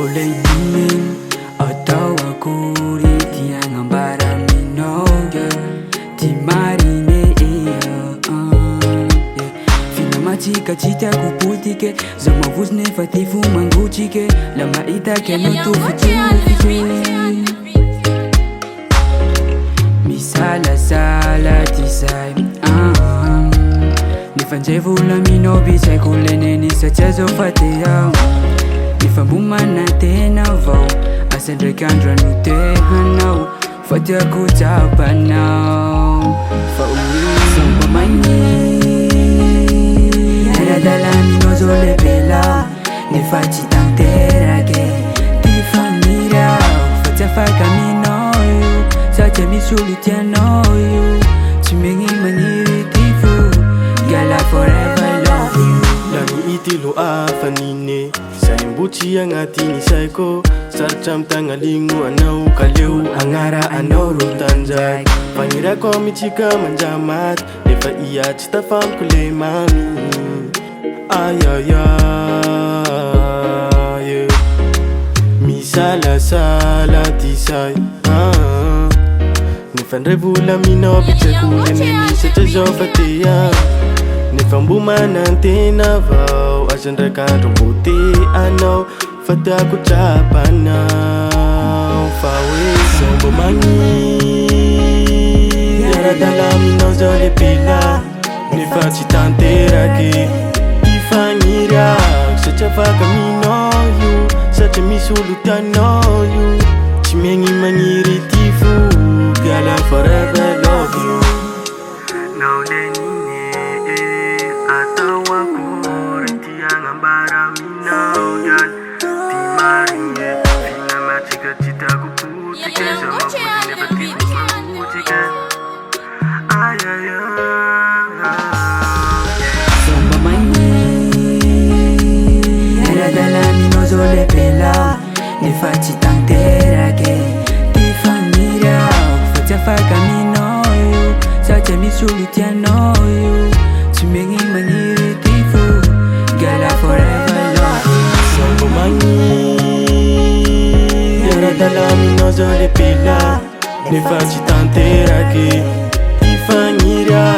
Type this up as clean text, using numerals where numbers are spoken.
Olehinin atawa kuri tiangambara minoga timarine Finamatika chita kuputike zamavuzne fatifu manguchike lama itake nutufike misala sala tisai nifanjevula minobichai kuleneni sachazo fateya Nifambumana tena vau Asandrekandra nutehanau Fatia kutapanau Samba mani Naradalami nozole bela Nifati tanterake Tifanira Fatia fakaminoyu Sacha misulutianoyu Chimengi maniri tifu Gala forever love you Lagi itilo afanine Buchi ang atini saiko Sarcham tangalingu anau kaleu Angara anau rutanjai Pangira ko michika manjamat Nefa iya cita fam kule mami Ayayay Misala sala tisay Nefan revula mino bicha kule neni Secha jofatea Nefan bumanan tena vau Asandra kan rombote anau Fata aku capanau Fawe sombo mangi Yara dalam inau zole pila Nefa citantera ke Ifangira Sacha fakamino you Sacha misulutano you Cimengi mangiri tifu Gala forever love you Now then Ngambara minau dan timariye Fina macika cita kuputike Sama putine patifu mangutike Samba mani Naradalami nozole pela Nifati tanterake Tifanira Fatia fakaminoyu Sacha misulutianoyu Chimengi manyiri tifu Gala forever love you Sombo mangi Yara dalami nozole pila Nefa citanterake Tifangira